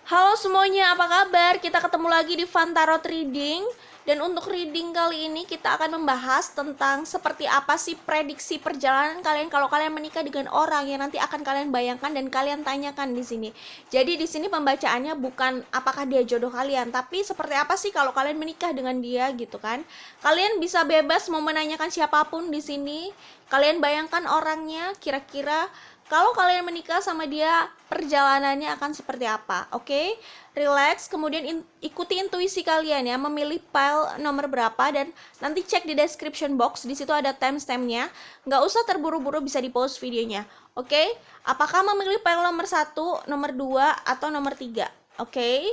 Halo semuanya, apa kabar? Kita ketemu lagi di Fun Tarot Reading. Dan untuk reading kali ini kita akan membahas tentang seperti apa sih prediksi perjalanan kalian kalau kalian menikah dengan orang yang nanti akan kalian bayangkan dan kalian tanyakan di sini. Jadi di sini pembacaannya bukan apakah dia jodoh kalian, tapi seperti apa sih kalau kalian menikah dengan dia gitu kan. Kalian bisa bebas mau menanyakan siapapun di sini. Kalian bayangkan orangnya kira-kira kalau kalian menikah sama dia, perjalanannya akan seperti apa? Oke, relax. Kemudian ikuti intuisi kalian ya, memilih pile nomor berapa dan nanti cek di description box. Di situ ada timestampnya. Nggak usah terburu-buru, bisa di pause videonya. Oke, apakah memilih pile nomor 1, nomor 2, atau nomor 3? Oke,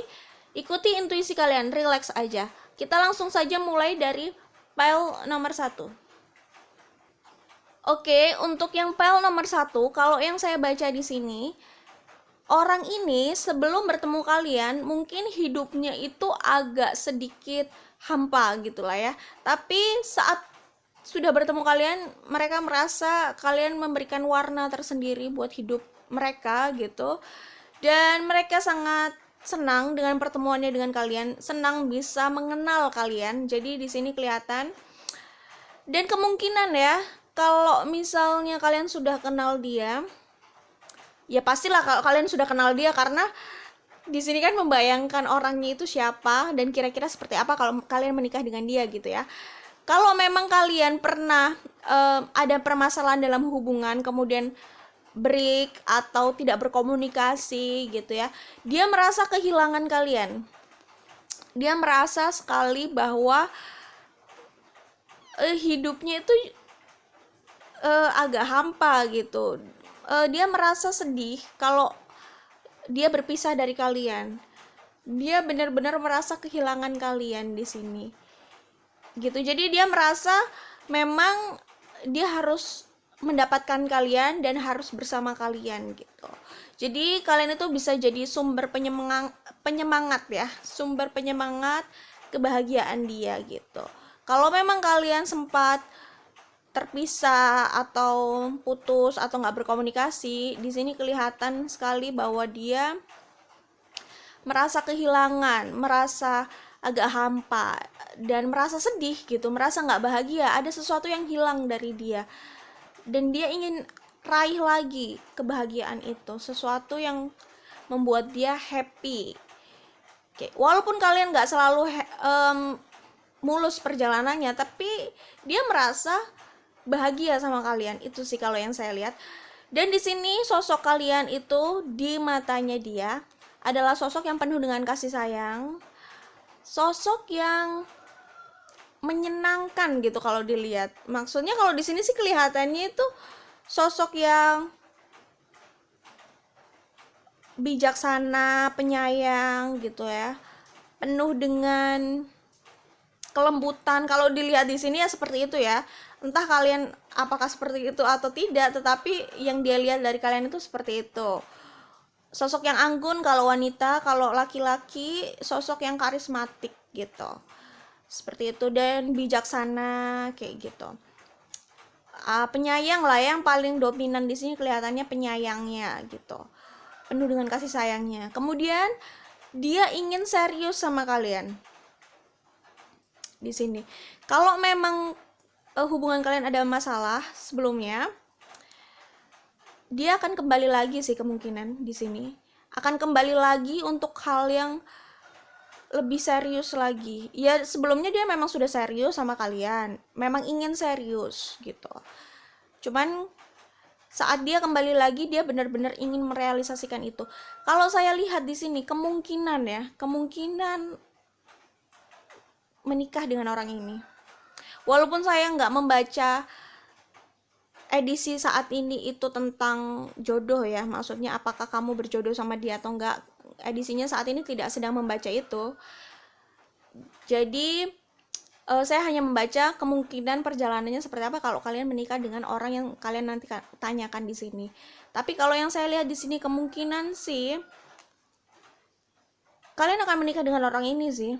ikuti intuisi kalian, relax aja. Kita langsung saja mulai dari pile nomor 1. Oke, untuk yang pile nomor 1, kalau yang saya baca di sini, orang ini sebelum bertemu kalian, mungkin hidupnya itu agak sedikit hampa gitulah ya. Tapi saat sudah bertemu kalian, mereka merasa kalian memberikan warna tersendiri buat hidup mereka gitu. Dan mereka sangat senang dengan pertemuannya dengan kalian, senang bisa mengenal kalian. Jadi di sini kelihatan. Dan kemungkinan ya, kalau misalnya kalian sudah kenal dia, ya pastilah kalau kalian sudah kenal dia, karena di sini kan membayangkan orangnya itu siapa dan kira-kira seperti apa kalau kalian menikah dengan dia gitu ya. Kalau memang kalian pernah ada permasalahan dalam hubungan, kemudian break atau tidak berkomunikasi gitu ya, dia merasa kehilangan kalian. Dia merasa sekali bahwa hidupnya itu agak hampa gitu. Dia merasa sedih kalau dia berpisah dari kalian. Dia benar-benar merasa kehilangan kalian di sini. Gitu. Jadi dia merasa memang dia harus mendapatkan kalian dan harus bersama kalian gitu. Jadi kalian itu bisa jadi sumber penyemangat ya, sumber penyemangat kebahagiaan dia gitu. Kalau memang kalian sempat terpisah atau putus atau nggak berkomunikasi, di sini kelihatan sekali bahwa dia merasa kehilangan, merasa agak hampa dan merasa sedih gitu, merasa nggak bahagia, ada sesuatu yang hilang dari dia dan dia ingin raih lagi kebahagiaan itu, sesuatu yang membuat dia happy. Oke, walaupun kalian nggak selalu mulus perjalanannya, tapi dia merasa bahagia sama kalian. Itu sih kalau yang saya lihat. Dan di sini sosok kalian itu di matanya dia adalah sosok yang penuh dengan kasih sayang, sosok yang menyenangkan gitu kalau dilihat. Maksudnya kalau di sini sih kelihatannya itu sosok yang bijaksana, penyayang gitu ya, penuh dengan kelembutan. Kalau dilihat di sini ya seperti itu ya, entah kalian apakah seperti itu atau tidak, tetapi yang dia lihat dari kalian itu seperti itu. Sosok yang anggun kalau wanita, kalau laki-laki sosok yang karismatik gitu, seperti itu, dan bijaksana kayak gitu. Penyayang lah yang paling dominan di sini, kelihatannya penyayangnya gitu, penuh dengan kasih sayangnya. Kemudian dia ingin serius sama kalian di sini. Kalau memang hubungan kalian ada masalah sebelumnya, dia akan kembali lagi sih, kemungkinan di sini akan kembali lagi untuk hal yang lebih serius lagi. Ya sebelumnya dia memang sudah serius sama kalian, memang ingin serius gitu. Cuman saat dia kembali lagi, dia benar-benar ingin merealisasikan itu. Kalau saya lihat di sini kemungkinan ya, kemungkinan menikah dengan orang ini. Walaupun saya nggak membaca edisi saat ini itu tentang jodoh ya, maksudnya apakah kamu berjodoh sama dia atau enggak, edisinya saat ini tidak sedang membaca itu. Jadi saya hanya membaca kemungkinan perjalanannya seperti apa kalau kalian menikah dengan orang yang kalian nanti tanyakan di sini. Tapi kalau yang saya lihat di sini kemungkinan sih kalian akan menikah dengan orang ini sih.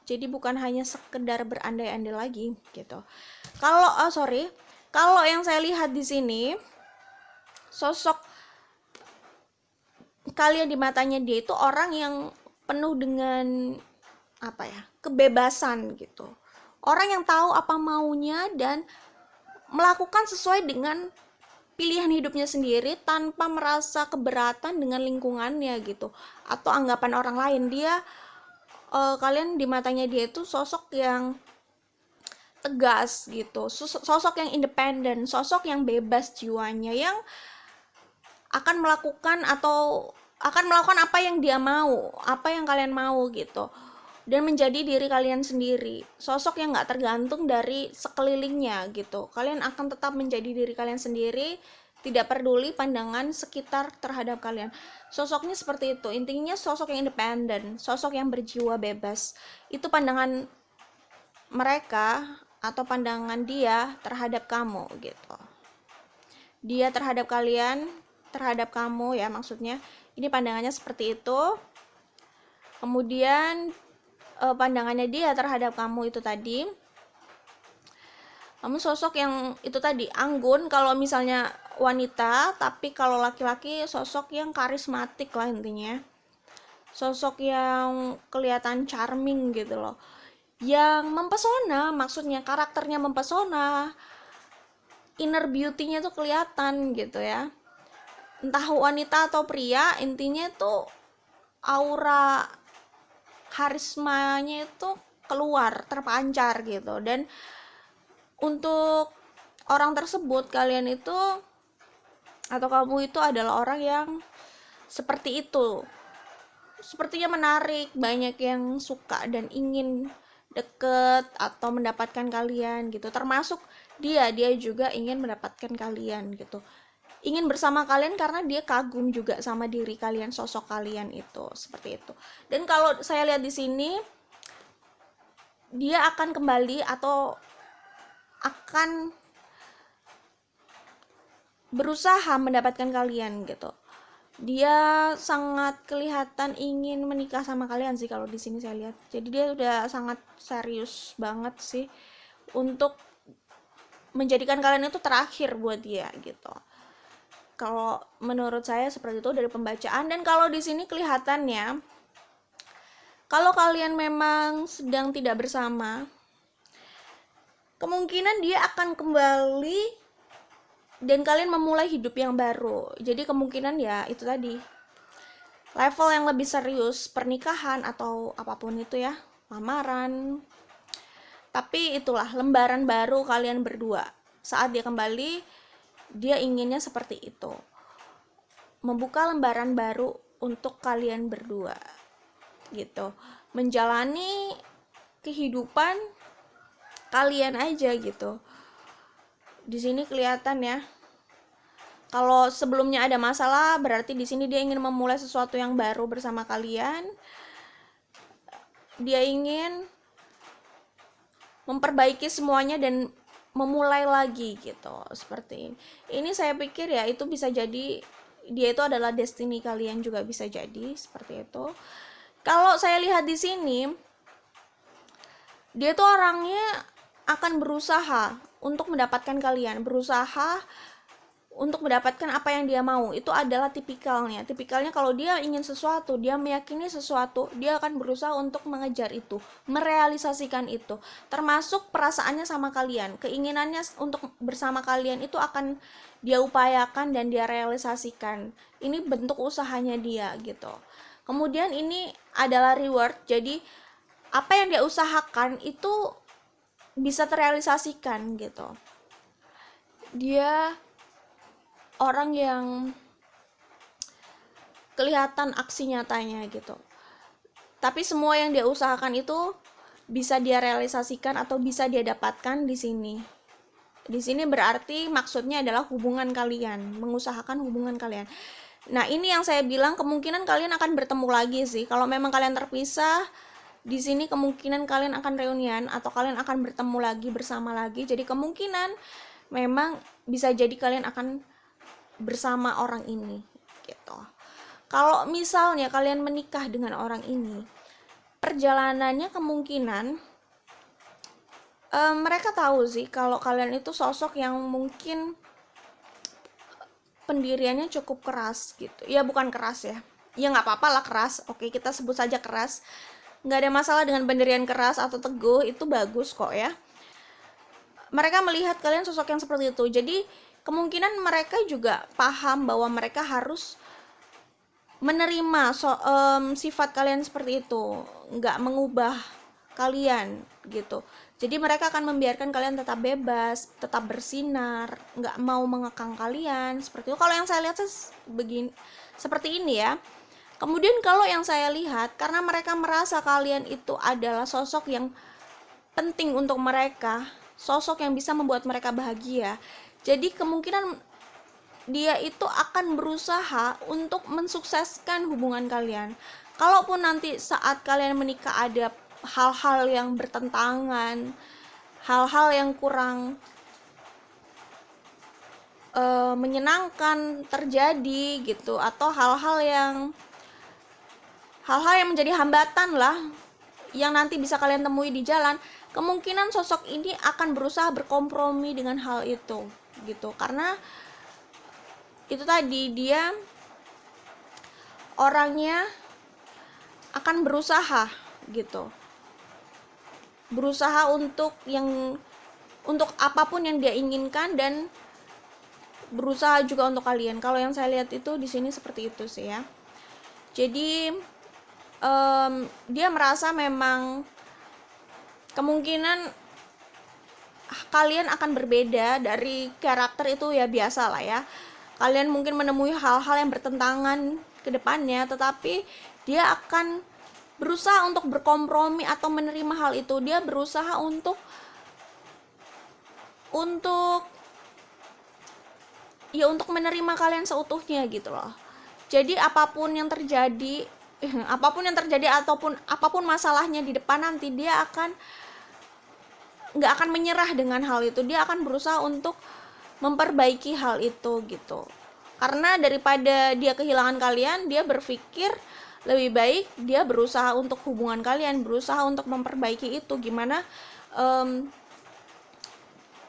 Jadi bukan hanya sekedar berandai-andai lagi gitu. Kalau yang saya lihat di sini, sosok kalian di matanya dia itu orang yang penuh dengan apa ya, kebebasan gitu, orang yang tahu apa maunya dan melakukan sesuai dengan pilihan hidupnya sendiri tanpa merasa keberatan dengan lingkungannya gitu atau anggapan orang lain. Kalian di matanya dia itu sosok yang tegas gitu, sosok yang independen, sosok yang bebas jiwanya, yang akan melakukan apa yang dia mau, apa yang kalian mau gitu, dan menjadi diri kalian sendiri, sosok yang nggak tergantung dari sekelilingnya gitu. Kalian akan tetap menjadi diri kalian sendiri, tidak peduli pandangan sekitar terhadap kalian. Sosoknya seperti itu, intinya sosok yang independen, sosok yang berjiwa bebas. Itu pandangan mereka atau pandangan dia terhadap kamu gitu. Dia terhadap kalian, terhadap kamu ya maksudnya, ini pandangannya seperti itu. Kemudian pandangannya dia terhadap kamu itu tadi, kamu sosok yang itu tadi, anggun kalau misalnya wanita, tapi kalau laki-laki sosok yang karismatik lah intinya, sosok yang kelihatan charming gitu loh, yang mempesona, maksudnya karakternya mempesona, inner beauty-nya tuh kelihatan gitu ya, entah wanita atau pria, intinya tuh aura karismanya itu keluar, terpancar gitu. Dan untuk orang tersebut, kalian itu atau kamu itu adalah orang yang seperti itu, sepertinya menarik, banyak yang suka dan ingin deket atau mendapatkan kalian gitu, termasuk dia juga ingin mendapatkan kalian gitu, ingin bersama kalian karena dia kagum juga sama diri kalian, sosok kalian itu seperti itu. Dan kalau saya lihat di sini, dia akan kembali atau akan berusaha mendapatkan kalian gitu. Dia sangat kelihatan ingin menikah sama kalian sih kalau di sini saya lihat. Jadi dia udah sangat serius banget sih untuk menjadikan kalian itu terakhir buat dia gitu. Kalau menurut saya seperti itu dari pembacaan. Dan kalau di sini kelihatannya, kalau kalian memang sedang tidak bersama, kemungkinan dia akan kembali dan kalian memulai hidup yang baru. Jadi kemungkinan ya itu tadi, level yang lebih serius, pernikahan atau apapun itu ya, lamaran. Tapi itulah lembaran baru kalian berdua. Saat dia kembali, dia inginnya seperti itu, membuka lembaran baru untuk kalian berdua gitu, menjalani kehidupan kalian aja gitu. Di sini kelihatan ya, kalau sebelumnya ada masalah, berarti di sini dia ingin memulai sesuatu yang baru bersama kalian. Dia ingin memperbaiki semuanya dan memulai lagi gitu, seperti ini. Ini saya pikir ya itu bisa jadi dia itu adalah destiny kalian juga, bisa jadi seperti itu. Kalau saya lihat di sini, dia tuh orangnya akan berusaha untuk mendapatkan kalian, berusaha untuk mendapatkan apa yang dia mau. Itu adalah tipikalnya kalau dia ingin sesuatu, dia meyakini sesuatu, dia akan berusaha untuk mengejar itu, merealisasikan itu, termasuk perasaannya sama kalian, keinginannya untuk bersama kalian itu akan dia upayakan dan dia realisasikan. Ini bentuk usahanya dia gitu. Kemudian ini adalah reward, jadi apa yang dia usahakan itu bisa terrealisasikan gitu. Dia orang yang kelihatan aksi nyatanya gitu. Tapi semua yang dia usahakan itu bisa dia realisasikan atau bisa dia dapatkan di sini. Di sini berarti maksudnya adalah hubungan kalian, mengusahakan hubungan kalian. Nah, ini yang saya bilang kemungkinan kalian akan bertemu lagi sih. Kalau memang kalian terpisah, di sini kemungkinan kalian akan reunian atau kalian akan bertemu lagi, bersama lagi. Jadi kemungkinan memang bisa jadi kalian akan bersama orang ini gitu. Kalau misalnya kalian menikah dengan orang ini, perjalanannya kemungkinan mereka tahu sih kalau kalian itu sosok yang mungkin pendiriannya cukup keras gitu. Ya bukan keras ya, ya nggak apa-apa lah keras, oke kita sebut saja keras, nggak ada masalah dengan pendirian keras atau teguh, itu bagus kok ya. Mereka melihat kalian sosok yang seperti itu, jadi kemungkinan mereka juga paham bahwa mereka harus menerima sifat kalian seperti itu, nggak mengubah kalian gitu. Jadi mereka akan membiarkan kalian tetap bebas, tetap bersinar, nggak mau mengekang kalian seperti itu. Kalau yang saya lihat begini, seperti ini ya. Kemudian kalau yang saya lihat, karena mereka merasa kalian itu adalah sosok yang penting untuk mereka, sosok yang bisa membuat mereka bahagia, jadi kemungkinan dia itu akan berusaha untuk mensukseskan hubungan kalian. Kalaupun nanti saat kalian menikah ada hal-hal yang bertentangan, hal-hal yang kurang menyenangkan terjadi gitu, atau hal-hal yang menjadi hambatan lah yang nanti bisa kalian temui di jalan, kemungkinan sosok ini akan berusaha berkompromi dengan hal itu gitu. Karena itu tadi, dia orangnya akan berusaha gitu, berusaha untuk apapun yang dia inginkan, dan berusaha juga untuk kalian. Kalau yang saya lihat itu di sini seperti itu sih ya. Jadi dia merasa memang kemungkinan kalian akan berbeda dari karakter itu, ya biasa lah ya. Kalian mungkin menemui hal-hal yang bertentangan ke depannya, tetapi dia akan berusaha untuk berkompromi atau menerima hal itu. Dia berusaha untuk menerima kalian seutuhnya gitu loh. Jadi apapun yang terjadi ataupun apapun masalahnya di depan nanti, dia nggak akan menyerah dengan hal itu. Dia akan berusaha untuk memperbaiki hal itu gitu. Karena daripada dia kehilangan kalian, dia berpikir lebih baik dia berusaha untuk hubungan kalian, berusaha untuk memperbaiki itu. Gimana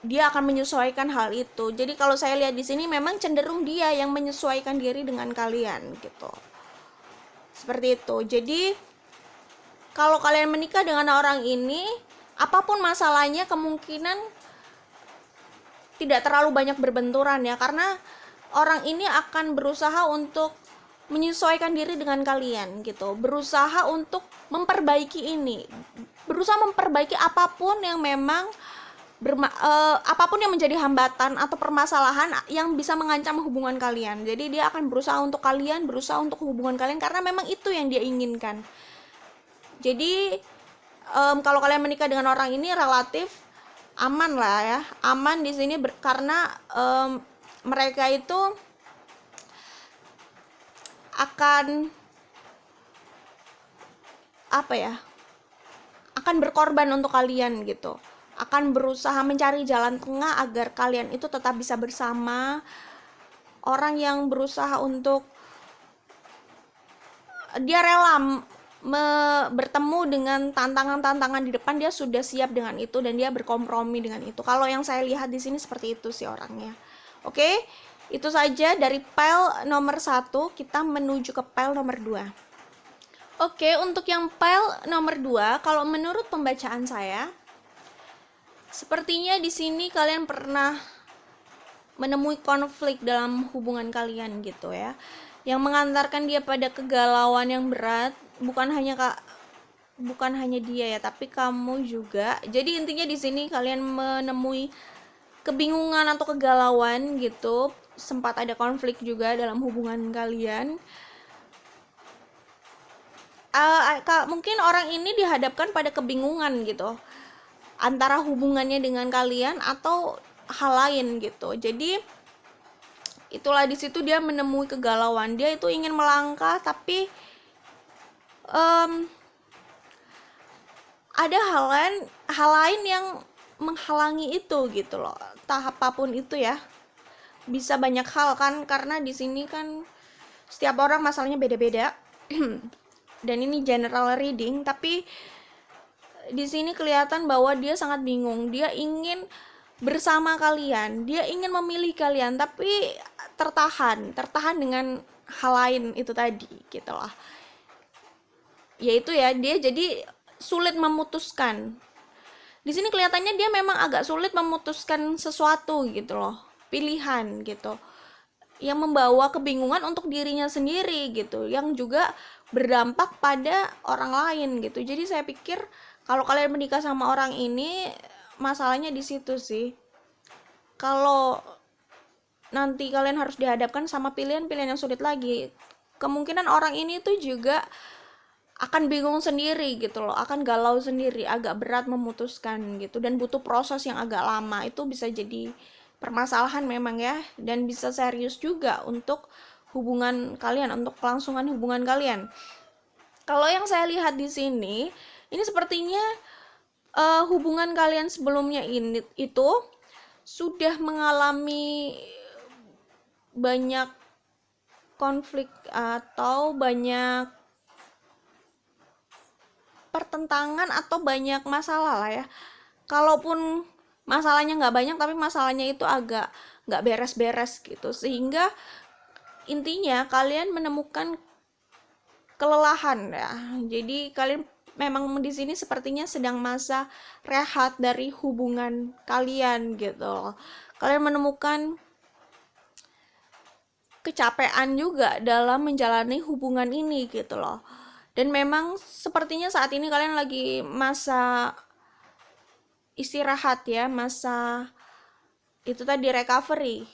dia akan menyesuaikan hal itu. Jadi kalau saya lihat di sini memang cenderung dia yang menyesuaikan diri dengan kalian gitu. Seperti itu. Jadi kalau kalian menikah dengan orang ini, apapun masalahnya kemungkinan tidak terlalu banyak berbenturan ya, karena orang ini akan berusaha untuk menyesuaikan diri dengan kalian gitu, berusaha untuk memperbaiki ini, berusaha memperbaiki apapun yang memang apapun yang menjadi hambatan atau permasalahan yang bisa mengancam hubungan kalian. Jadi dia akan berusaha untuk kalian, berusaha untuk hubungan kalian, karena memang itu yang dia inginkan. Jadi kalau kalian menikah dengan orang ini relatif aman lah ya, aman di sini karena mereka itu akan akan berkorban untuk kalian gitu, akan berusaha mencari jalan tengah agar kalian itu tetap bisa bersama. Orang yang berusaha untuk dia rela bertemu dengan tantangan-tantangan di depan, dia sudah siap dengan itu dan dia berkompromi dengan itu. Kalau yang saya lihat di sini seperti itu sih orangnya. Oke, itu saja dari pile nomor 1, kita menuju ke pile nomor 2. Oke, untuk yang pile nomor 2, kalau menurut pembacaan saya, sepertinya di sini kalian pernah menemui konflik dalam hubungan kalian gitu ya, yang mengantarkan dia pada kegalauan yang berat. Bukan hanya dia ya, tapi kamu juga. Jadi intinya di sini kalian menemui kebingungan atau kegalauan gitu, sempat ada konflik juga dalam hubungan kalian. Mungkin orang ini dihadapkan pada kebingungan gitu, antara hubungannya dengan kalian atau hal lain gitu. Jadi itulah di situ dia menemui kegalauan. Dia itu ingin melangkah, tapi ada hal lain yang menghalangi itu gitu loh. Entah apapun itu ya, bisa banyak hal kan, karena di sini kan setiap orang masalahnya beda-beda. Dan ini general reading, tapi di sini kelihatan bahwa dia sangat bingung. Dia ingin bersama kalian, dia ingin memilih kalian, tapi tertahan dengan hal lain itu tadi gitu lah. Yaitu ya dia jadi sulit memutuskan. Di sini kelihatannya dia memang agak sulit memutuskan sesuatu gitu loh, pilihan gitu, yang membawa kebingungan untuk dirinya sendiri gitu, yang juga berdampak pada orang lain gitu. Jadi saya pikir kalau kalian menikah sama orang ini, masalahnya di situ sih. Kalau nanti kalian harus dihadapkan sama pilihan-pilihan yang sulit lagi, kemungkinan orang ini tuh juga akan bingung sendiri gitu loh, akan galau sendiri, agak berat memutuskan gitu, dan butuh proses yang agak lama. Itu bisa jadi permasalahan memang ya, dan bisa serius juga untuk hubungan kalian, untuk kelangsungan hubungan kalian. Kalau yang saya lihat di sini, ini sepertinya hubungan kalian sebelumnya ini itu sudah mengalami banyak konflik atau banyak pertentangan atau banyak masalah lah ya. Kalaupun masalahnya nggak banyak, tapi masalahnya itu agak nggak beres-beres gitu, sehingga intinya kalian menemukan kelelahan ya. Jadi kalian memang di sini sepertinya sedang masa rehat dari hubungan kalian gitu. Kalian menemukan kecapean juga dalam menjalani hubungan ini gitu loh. Dan memang sepertinya saat ini kalian lagi masa istirahat ya, masa itu tadi recovery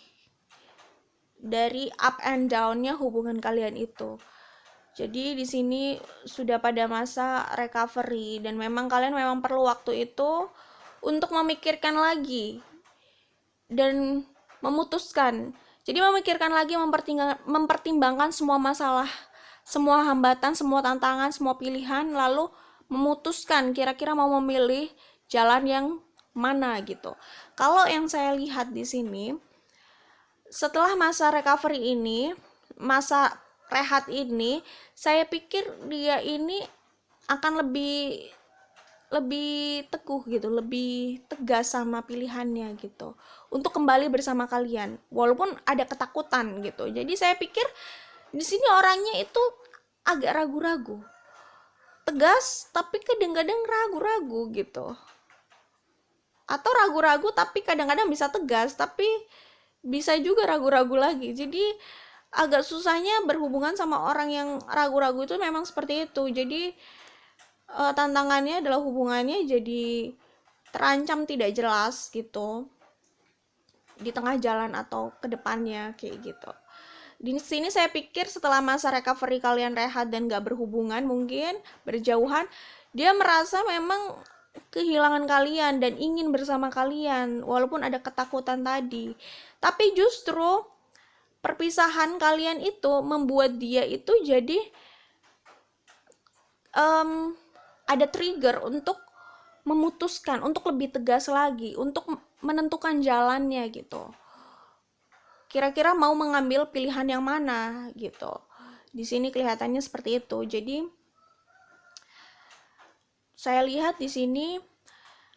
dari up and down-nya hubungan kalian itu. Jadi di sini sudah pada masa recovery, dan memang kalian memang perlu waktu itu untuk memikirkan lagi dan memutuskan. Jadi memikirkan lagi, mempertimbangkan semua masalah, semua hambatan, semua tantangan, semua pilihan, lalu memutuskan kira-kira mau memilih jalan yang mana gitu. Kalau yang saya lihat di sini, setelah masa recovery ini, masa rehat ini, saya pikir dia ini akan lebih teguh gitu, lebih tegas sama pilihannya gitu, untuk kembali bersama kalian, walaupun ada ketakutan gitu. Jadi saya pikir di sini orangnya itu agak ragu-ragu, tegas tapi kadang-kadang ragu-ragu gitu, atau ragu-ragu tapi kadang-kadang bisa tegas, tapi bisa juga ragu-ragu lagi. Jadi agak susahnya berhubungan sama orang yang ragu-ragu itu memang seperti itu. Jadi tantangannya adalah hubungannya jadi terancam tidak jelas gitu di tengah jalan atau ke depannya kayak gitu. Di sini saya pikir setelah masa recovery kalian rehat dan gak berhubungan, mungkin berjauhan, dia merasa memang kehilangan kalian dan ingin bersama kalian walaupun ada ketakutan tadi. Tapi justru perpisahan kalian itu membuat dia itu jadi ada trigger untuk memutuskan, untuk lebih tegas lagi, untuk menentukan jalannya gitu. Kira-kira mau mengambil pilihan yang mana gitu. Di sini kelihatannya seperti itu. Jadi saya lihat di sini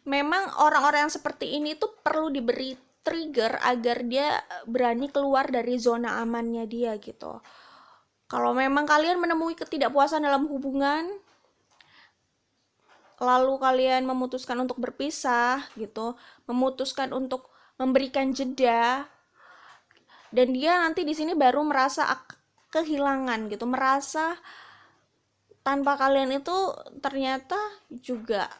memang orang-orang yang seperti ini tuh perlu diberi trigger agar dia berani keluar dari zona amannya dia gitu. Kalau memang kalian menemui ketidakpuasan dalam hubungan, lalu kalian memutuskan untuk berpisah gitu, memutuskan untuk memberikan jeda, dan dia nanti di sini baru merasa kehilangan gitu, merasa tanpa kalian itu ternyata juga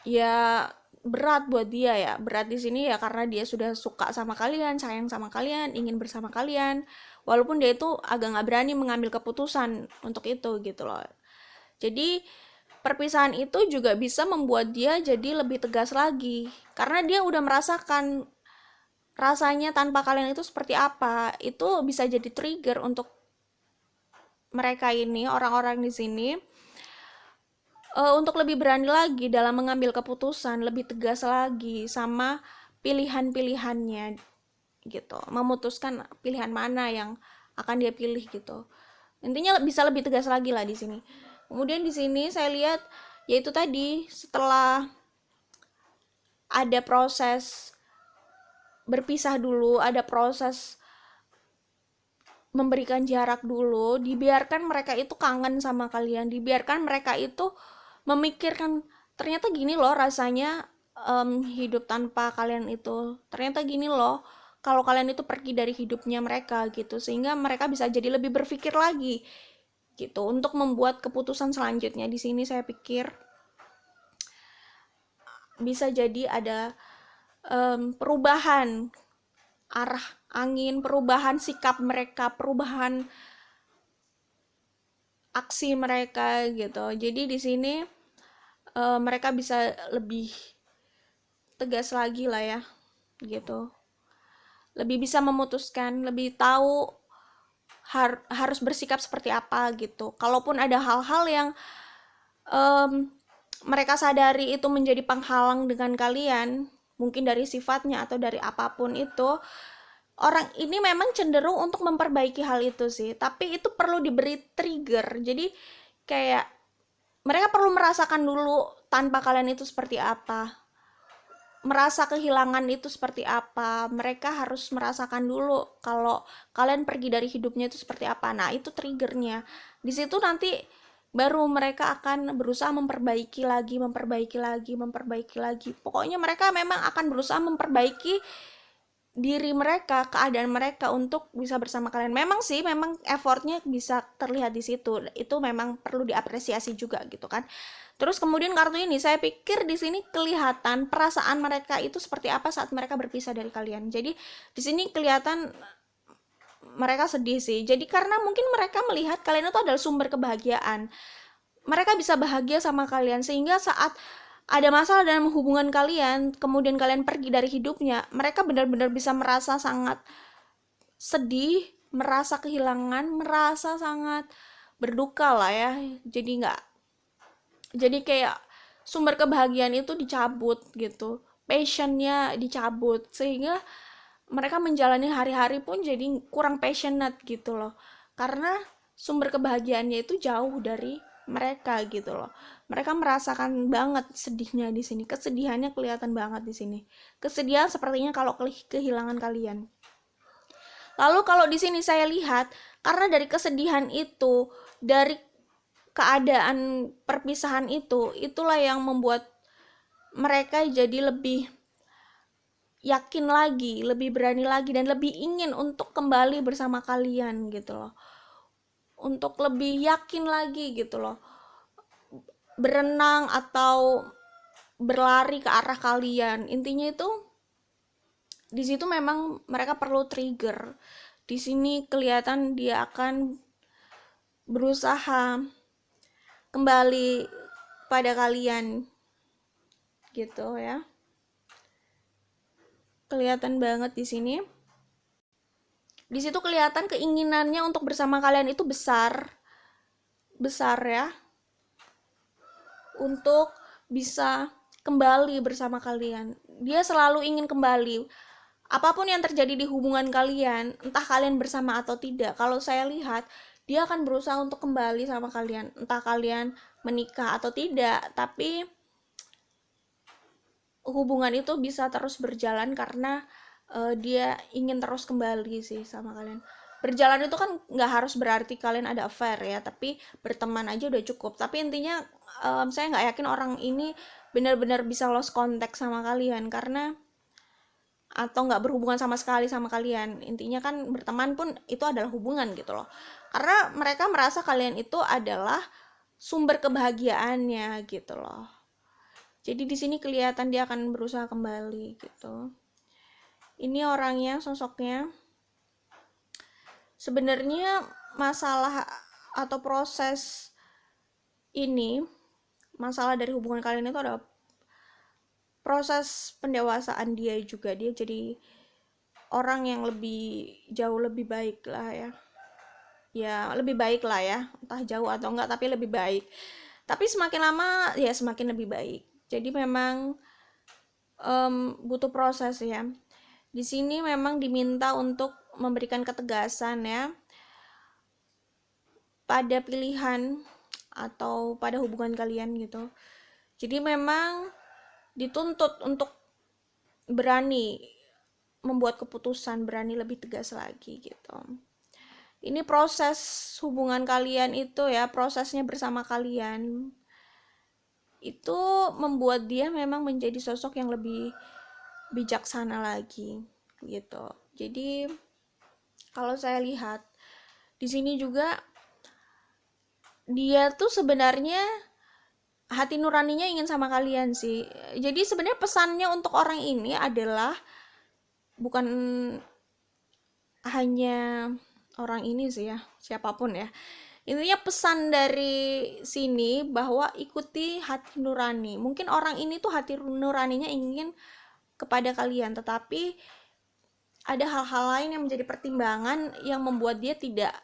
ya berat buat dia ya. Berat di sini ya karena dia sudah suka sama kalian, sayang sama kalian, ingin bersama kalian, walaupun dia itu agak nggak berani mengambil keputusan untuk itu gitu loh. Jadi perpisahan itu juga bisa membuat dia jadi lebih tegas lagi, karena dia udah merasakan rasanya tanpa kalian itu seperti apa. Itu bisa jadi trigger untuk mereka ini, orang-orang di sini, untuk lebih berani lagi dalam mengambil keputusan, lebih tegas lagi sama pilihan-pilihannya gitu, memutuskan pilihan mana yang akan dia pilih gitu. Intinya bisa lebih tegas lagi lah di sini. Kemudian di sini saya lihat yaitu tadi setelah ada proses berpisah dulu, ada proses memberikan jarak dulu, dibiarkan mereka itu kangen sama kalian, dibiarkan mereka itu memikirkan ternyata gini loh rasanya hidup tanpa kalian itu, ternyata gini loh kalau kalian itu pergi dari hidupnya mereka gitu, sehingga mereka bisa jadi lebih berpikir lagi gitu untuk membuat keputusan selanjutnya. Di sini saya pikir bisa jadi ada perubahan arah angin, perubahan sikap mereka, perubahan aksi mereka gitu. Jadi di sini mereka bisa lebih tegas lagi lah ya, gitu. Lebih bisa memutuskan, lebih tahu harus bersikap seperti apa gitu. Kalaupun ada hal-hal yang mereka sadari itu menjadi penghalang dengan kalian, mungkin dari sifatnya atau dari apapun itu, orang ini memang cenderung untuk memperbaiki hal itu sih, tapi itu perlu diberi trigger. Jadi kayak mereka perlu merasakan dulu tanpa kalian itu seperti apa, merasa kehilangan itu seperti apa, mereka harus merasakan dulu kalau kalian pergi dari hidupnya itu seperti apa. Nah itu triggernya, di situ nanti baru mereka akan berusaha memperbaiki lagi, pokoknya mereka memang akan berusaha memperbaiki diri mereka, keadaan mereka untuk bisa bersama kalian. Memang sih, memang effortnya bisa terlihat di situ. Itu memang perlu diapresiasi juga gitu kan. Terus kemudian kartu ini, saya pikir di sini kelihatan perasaan mereka itu seperti apa saat mereka berpisah dari kalian. Jadi di sini kelihatan mereka sedih sih. Jadi karena mungkin mereka melihat kalian itu adalah sumber kebahagiaan. Mereka bisa bahagia sama kalian sehingga saat ada masalah dalam hubungan kalian, kemudian kalian pergi dari hidupnya, mereka benar-benar bisa merasa sangat sedih, merasa kehilangan, merasa sangat berduka lah ya. Jadi kayak sumber kebahagiaan itu dicabut gitu, passionnya dicabut, sehingga mereka menjalani hari-hari pun jadi kurang passionate gitu loh, karena sumber kebahagiaannya itu jauh dari mereka gitu loh. Mereka merasakan banget sedihnya di sini, kesedihannya kelihatan banget di sini. Kesedihan sepertinya kalau kehilangan kalian. Lalu kalau di sini saya lihat, karena dari kesedihan itu, dari keadaan perpisahan itu, itulah yang membuat mereka jadi lebih yakin lagi, lebih berani lagi, dan lebih ingin untuk kembali bersama kalian gitu loh. Untuk lebih yakin lagi gitu loh, berenang atau berlari ke arah kalian. Intinya itu di situ memang mereka perlu trigger. Di sini kelihatan dia akan berusaha kembali pada kalian gitu ya. Kelihatan banget di sini. Di situ kelihatan keinginannya untuk bersama kalian itu besar ya, untuk bisa kembali bersama kalian. Dia selalu ingin kembali. Apapun yang terjadi di hubungan kalian, entah kalian bersama atau tidak, kalau saya lihat, dia akan berusaha untuk kembali sama kalian. Entah kalian menikah atau tidak, tapi hubungan itu bisa terus berjalan karena dia ingin terus kembali sih sama kalian. Berjalan itu kan nggak harus berarti kalian ada affair ya, tapi berteman aja udah cukup. Tapi intinya saya nggak yakin orang ini benar-benar bisa lost contact sama kalian, karena atau nggak berhubungan sama sekali sama kalian. Intinya kan berteman pun itu adalah hubungan gitu loh, karena mereka merasa kalian itu adalah sumber kebahagiaannya gitu loh. Jadi di sini kelihatan dia akan berusaha kembali gitu. Ini orangnya, sosoknya. Sebenarnya masalah atau proses ini, masalah dari hubungan kalian itu ada proses pendewasaan dia juga. Dia jadi orang yang jauh lebih baik lah ya. Ya lebih baik lah ya, entah jauh atau enggak, tapi lebih baik. Tapi semakin lama ya semakin lebih baik. Jadi memang butuh proses ya. Di sini memang diminta untuk memberikan ketegasan ya pada pilihan atau pada hubungan kalian gitu. Jadi memang dituntut untuk berani membuat keputusan, berani lebih tegas lagi gitu. Ini proses hubungan kalian itu ya, prosesnya bersama kalian itu membuat dia memang menjadi sosok yang lebih bijaksana lagi gitu. Jadi kalau saya lihat di sini juga dia tuh sebenarnya hati nuraninya ingin sama kalian sih. Jadi sebenarnya pesannya untuk orang ini adalah bukan hanya orang ini sih ya, siapapun ya. Intinya pesan dari sini bahwa ikuti hati nurani. Mungkin orang ini tuh hati nuraninya ingin kepada kalian, tetapi ada hal-hal lain yang menjadi pertimbangan yang membuat dia tidak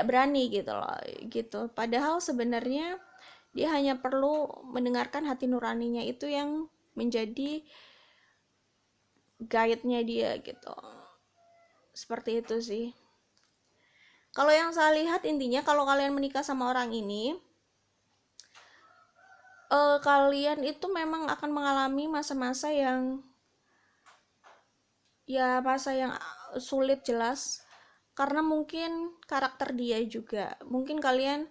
berani gitu loh, gitu. Padahal sebenarnya dia hanya perlu mendengarkan hati nuraninya itu yang menjadi guide-nya dia gitu. Seperti itu sih. Kalau yang saya lihat intinya kalau kalian menikah sama orang ini, kalian itu memang akan mengalami masa-masa yang sulit jelas karena mungkin karakter dia juga. Mungkin kalian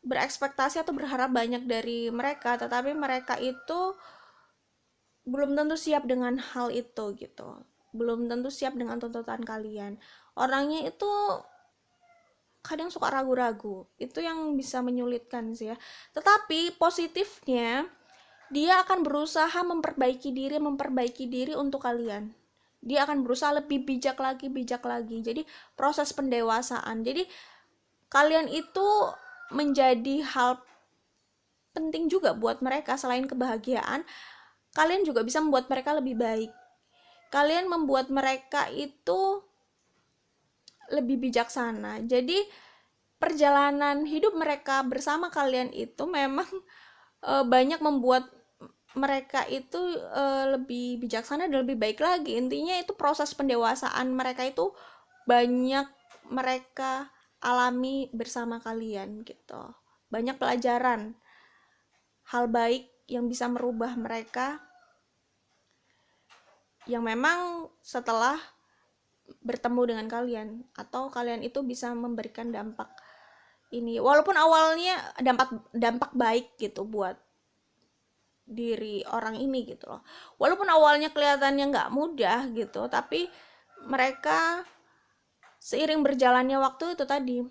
berekspektasi atau berharap banyak dari mereka, tetapi mereka itu belum tentu siap dengan hal itu gitu. Belum tentu siap dengan tuntutan kalian. Orangnya itu kadang suka ragu-ragu, itu yang bisa menyulitkan sih ya. Tetapi positifnya dia akan berusaha memperbaiki diri untuk kalian. Dia akan berusaha lebih bijak lagi. Jadi proses pendewasaan. Jadi kalian itu menjadi hal penting juga buat mereka. Selain kebahagiaan, kalian juga bisa membuat mereka lebih baik. Kalian membuat mereka itu lebih bijaksana. Jadi perjalanan hidup mereka bersama kalian itu memang banyak membuat mereka itu lebih bijaksana dan lebih baik lagi. Intinya itu proses pendewasaan mereka itu banyak mereka alami bersama kalian gitu. Banyak pelajaran hal baik yang bisa merubah mereka, yang memang setelah bertemu dengan kalian atau kalian itu bisa memberikan dampak ini, walaupun awalnya dampak baik gitu buat diri orang ini gitu loh, walaupun awalnya kelihatannya nggak mudah gitu, tapi mereka seiring berjalannya waktu itu tadi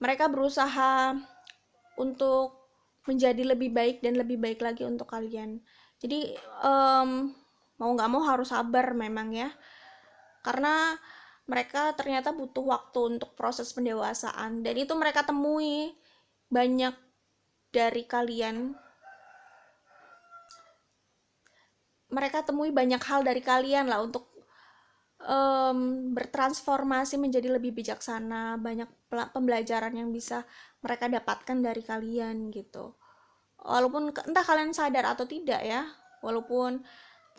mereka berusaha untuk menjadi lebih baik dan lebih baik lagi untuk kalian. Jadi mau nggak mau harus sabar memang ya, karena mereka ternyata butuh waktu untuk proses pendewasaan, dan itu mereka temui banyak dari kalian. Mereka temui banyak hal dari kalian lah untuk bertransformasi menjadi lebih bijaksana. Banyak pembelajaran yang bisa mereka dapatkan dari kalian gitu. Walaupun entah kalian sadar atau tidak ya, walaupun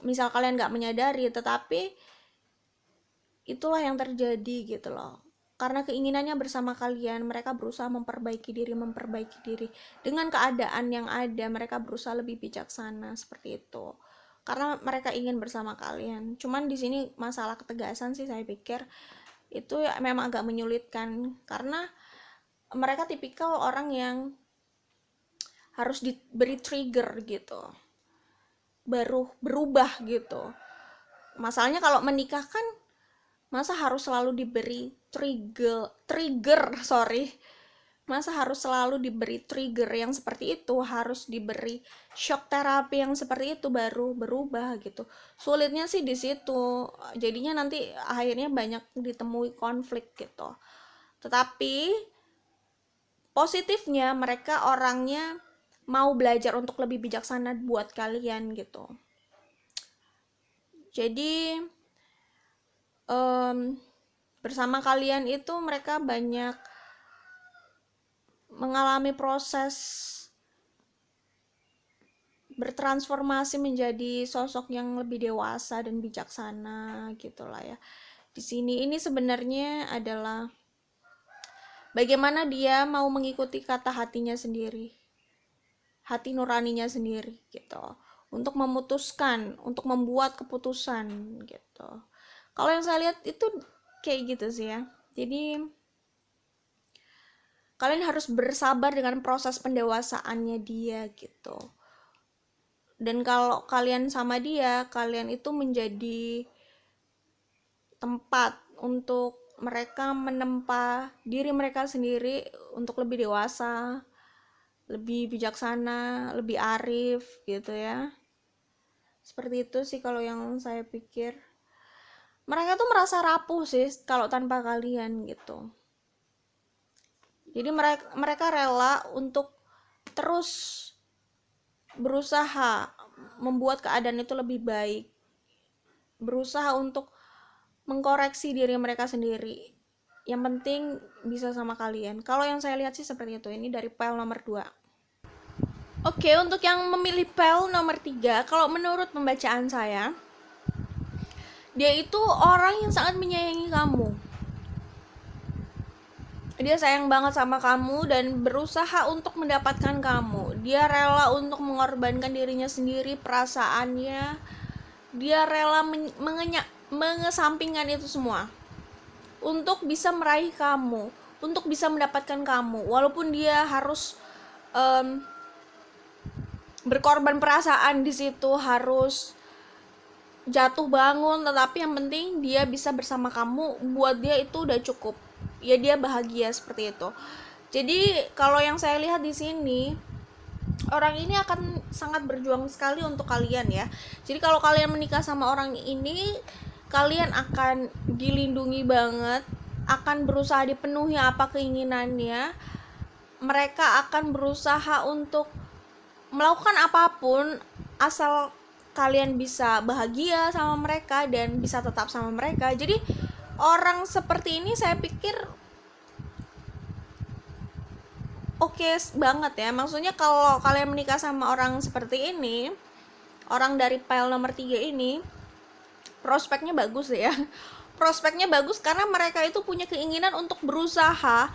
misal kalian nggak menyadari, tetapi itulah yang terjadi gitu loh. Karena keinginannya bersama kalian, mereka berusaha memperbaiki diri. Dengan keadaan yang ada, mereka berusaha lebih bijaksana seperti itu. Karena mereka ingin bersama kalian. Cuman di sini masalah ketegasan sih saya pikir itu ya memang agak menyulitkan, karena mereka tipikal orang yang harus diberi trigger gitu, baru berubah gitu. Masalahnya kalau menikah kan masa harus selalu diberi masa harus selalu diberi trigger yang seperti itu, harus diberi shock terapi yang seperti itu baru berubah gitu. Sulitnya sih di situ, jadinya nanti akhirnya banyak ditemui konflik gitu. Tetapi positifnya mereka orangnya mau belajar untuk lebih bijaksana buat kalian gitu. Jadi bersama kalian itu mereka banyak mengalami proses bertransformasi menjadi sosok yang lebih dewasa dan bijaksana gitulah ya. Di sini ini sebenarnya adalah bagaimana dia mau mengikuti kata hatinya sendiri, hati nuraninya sendiri gitu, untuk memutuskan, untuk membuat keputusan gitu. Kalau yang saya lihat itu kayak gitu sih ya. Jadi kalian harus bersabar dengan proses pendewasaannya dia gitu. Dan kalau kalian sama dia, kalian itu menjadi tempat untuk mereka menempa diri mereka sendiri untuk lebih dewasa, lebih bijaksana, lebih arif gitu ya. Seperti itu sih kalau yang saya pikir. Mereka tuh merasa rapuh sih kalau tanpa kalian gitu. Jadi mereka rela untuk terus berusaha membuat keadaan itu lebih baik, berusaha untuk mengkoreksi diri mereka sendiri. Yang penting bisa sama kalian. Kalau yang saya lihat sih seperti itu. Ini dari PL nomor 2. Oke, untuk yang memilih PL nomor 3, kalau menurut pembacaan saya, dia itu orang yang sangat menyayangi kamu. Dia sayang banget sama kamu dan berusaha untuk mendapatkan kamu. Dia rela untuk mengorbankan dirinya sendiri, perasaannya. Dia rela mengesampingkan itu semua untuk bisa meraih kamu, untuk bisa mendapatkan kamu. Walaupun dia harus berkorban perasaan di situ, harus jatuh bangun, tetapi yang penting dia bisa bersama kamu. Buat dia itu udah cukup. Ya dia bahagia seperti itu. Jadi kalau yang saya lihat di sini, orang ini akan sangat berjuang sekali untuk kalian ya. Jadi kalau kalian menikah sama orang ini, kalian akan dilindungi banget, akan berusaha dipenuhi apa keinginannya. Mereka akan berusaha untuk melakukan apapun asal kalian bisa bahagia sama mereka dan bisa tetap sama mereka. Jadi orang seperti ini saya pikir oke banget ya. Maksudnya kalau kalian menikah sama orang seperti ini, orang dari pile nomor 3 ini, prospeknya bagus ya. Prospeknya bagus karena mereka itu punya keinginan untuk berusaha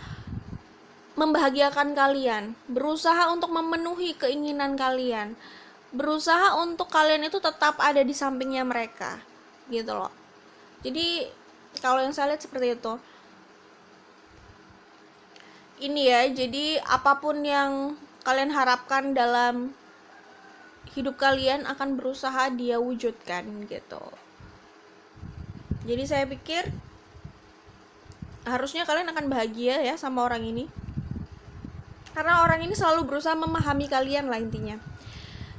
membahagiakan kalian, berusaha untuk memenuhi keinginan kalian, berusaha untuk kalian itu tetap ada di sampingnya mereka gitu loh. Jadi kalau yang saya lihat seperti itu. Ini ya, jadi apapun yang kalian harapkan dalam hidup kalian akan berusaha dia wujudkan gitu. Jadi saya pikir harusnya kalian akan bahagia ya sama orang ini, karena orang ini selalu berusaha memahami kalian lah intinya.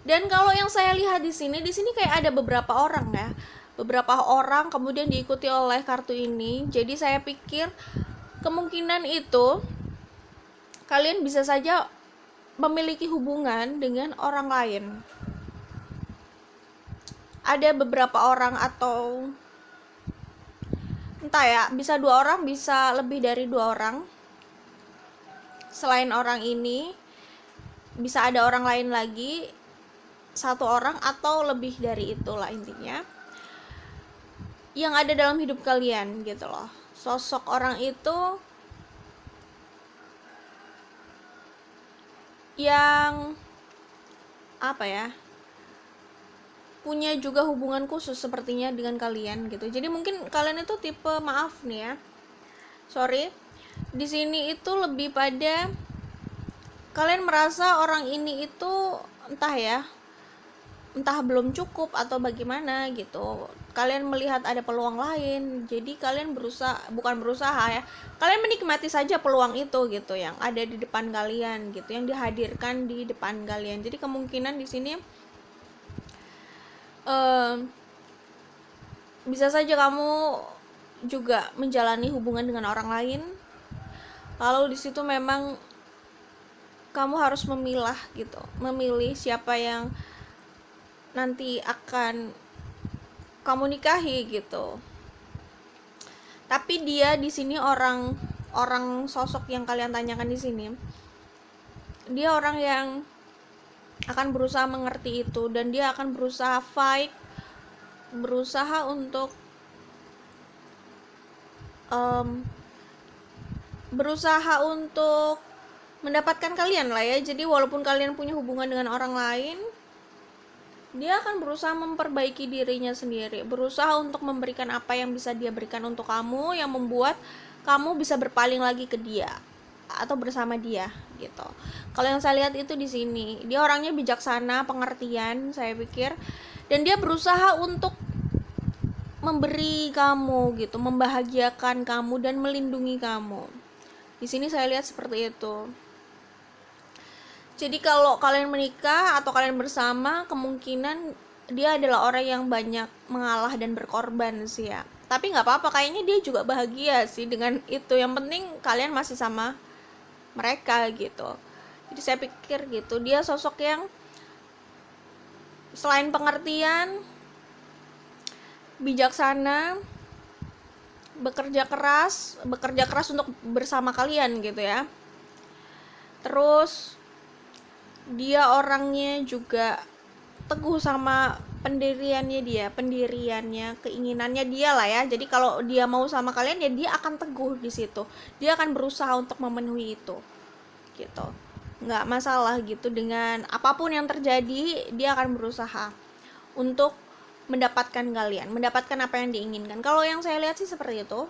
Dan kalau yang saya lihat di sini kayak ada beberapa orang ya, beberapa orang kemudian diikuti oleh kartu ini. Jadi saya pikir kemungkinan itu kalian bisa saja memiliki hubungan dengan orang lain. Ada beberapa orang atau entah ya, bisa 2 orang, bisa lebih dari 2 orang. Selain orang ini, bisa ada orang lain lagi, 1 orang atau lebih dari itulah intinya, yang ada dalam hidup kalian gitu loh. Sosok orang itu yang apa ya, punya juga hubungan khusus sepertinya dengan kalian gitu. Jadi mungkin kalian itu tipe, maaf nih ya, sorry, di sini itu lebih pada kalian merasa orang ini itu entah belum cukup atau bagaimana gitu. Kalian melihat ada peluang lain, jadi kalian bukan berusaha ya, kalian menikmati saja peluang itu gitu yang ada di depan kalian gitu, yang dihadirkan di depan kalian. Jadi kemungkinan di sini bisa saja kamu juga menjalani hubungan dengan orang lain, lalu di situ memang kamu harus memilah gitu, memilih siapa yang nanti akan kamu nikahi gitu. Tapi dia di sini orang sosok yang kalian tanyakan di sini, dia orang yang akan berusaha mengerti itu, dan dia akan berusaha fight, berusaha untuk mendapatkan kalian lah ya. Jadi walaupun kalian punya hubungan dengan orang lain, Dia akan berusaha memperbaiki dirinya sendiri, berusaha untuk memberikan apa yang bisa dia berikan untuk kamu, yang membuat kamu bisa berpaling lagi ke dia atau bersama dia gitu. Kalau yang saya lihat itu di sini, dia orangnya bijaksana, pengertian, saya pikir, dan dia berusaha untuk memberi kamu gitu, membahagiakan kamu dan melindungi kamu. Di sini saya lihat seperti itu. Jadi kalau kalian menikah atau kalian bersama, kemungkinan dia adalah orang yang banyak mengalah dan berkorban sih ya. Tapi nggak apa-apa, kayaknya dia juga bahagia sih dengan itu. Yang penting kalian masih sama mereka gitu. Jadi saya pikir gitu, dia sosok yang selain pengertian, bijaksana, bekerja keras untuk bersama kalian gitu ya. Terus dia orangnya juga teguh sama pendiriannya, keinginannya dia lah ya. Jadi kalau dia mau sama kalian ya dia akan teguh di situ. Dia akan berusaha untuk memenuhi itu. Gitu. Nggak masalah gitu, dengan apapun yang terjadi dia akan berusaha untuk mendapatkan kalian, mendapatkan apa yang diinginkan. Kalau yang saya lihat sih seperti itu.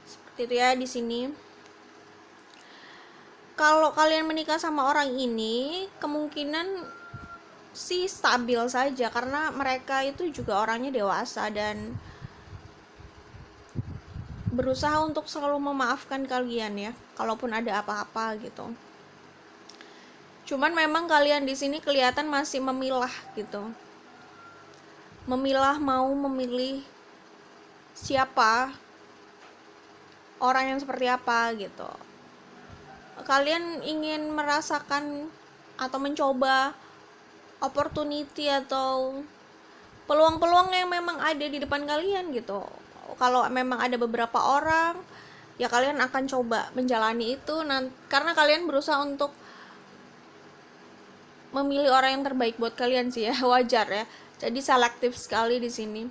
Seperti itu ya di sini. Kalau kalian menikah sama orang ini, kemungkinan sih stabil saja karena mereka itu juga orangnya dewasa dan berusaha untuk selalu memaafkan kalian ya, kalaupun ada apa-apa gitu. Cuman memang kalian di sini kelihatan masih memilah gitu. Mau memilih siapa, orang yang seperti apa gitu. Kalian ingin merasakan atau mencoba opportunity atau peluang-peluang yang memang ada di depan kalian gitu. Kalau memang ada beberapa orang, ya kalian akan coba menjalani itu karena kalian berusaha untuk memilih orang yang terbaik buat kalian sih ya, wajar ya. Jadi selektif sekali di sini.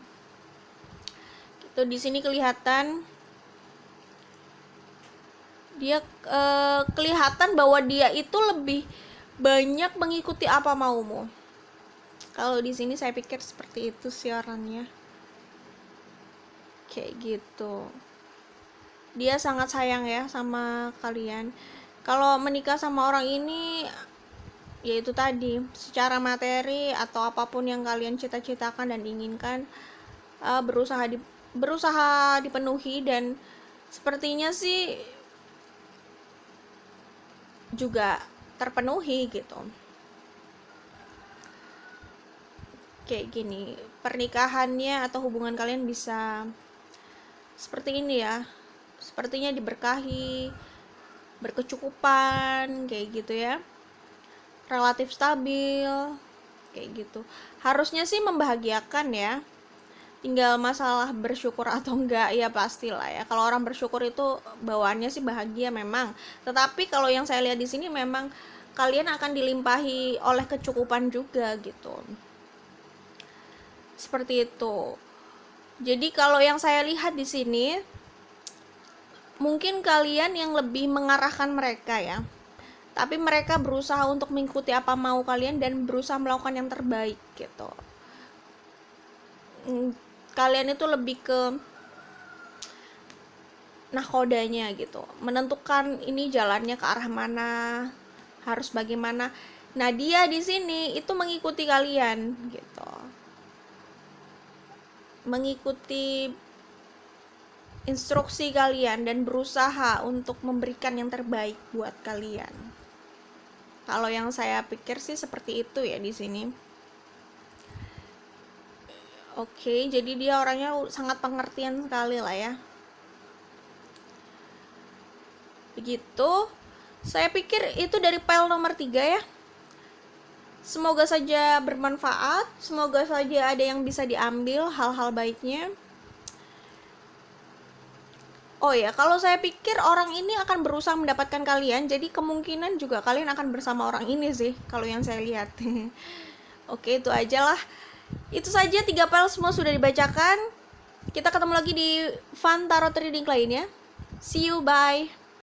Gitu, di sini kelihatan dia kelihatan bahwa dia itu lebih banyak mengikuti apa maumu. Kalau di sini saya pikir seperti itu sih orangnya. Kayak gitu. Dia sangat sayang ya sama kalian. Kalau menikah sama orang ini, yaitu tadi, secara materi atau apapun yang kalian cita-citakan dan inginkan, berusaha dipenuhi, dan sepertinya sih juga terpenuhi gitu. Kayak gini, pernikahannya atau hubungan kalian bisa seperti ini ya, sepertinya diberkahi, berkecukupan kayak gitu ya, relatif stabil kayak gitu. Harusnya sih membahagiakan ya, tinggal masalah bersyukur atau enggak ya, pastilah ya. Kalau orang bersyukur itu bawaannya sih bahagia memang, tetapi kalau yang saya lihat di sini memang kalian akan dilimpahi oleh kecukupan juga gitu, seperti itu. Jadi kalau yang saya lihat di sini, mungkin kalian yang lebih mengarahkan mereka ya, tapi mereka berusaha untuk mengikuti apa mau kalian dan berusaha melakukan yang terbaik gitu. Kalian itu lebih ke nahkodanya gitu, menentukan ini jalannya ke arah mana, harus bagaimana. Nah dia di sini itu mengikuti kalian gitu, mengikuti instruksi kalian dan berusaha untuk memberikan yang terbaik buat kalian. Kalau yang saya pikir sih seperti itu ya di sini. Oke, jadi dia orangnya sangat pengertian sekali lah ya. Begitu. Saya pikir itu dari file nomor 3 ya. Semoga saja bermanfaat, semoga saja ada yang bisa diambil hal-hal baiknya. Oh ya, kalau saya pikir orang ini akan berusaha mendapatkan kalian, jadi kemungkinan juga kalian akan bersama orang ini sih, kalau yang saya lihat. Oke, itu aja lah. Itu saja 3 file semua sudah dibacakan. Kita ketemu lagi di Fun Tarot Reading lainnya. See you, bye.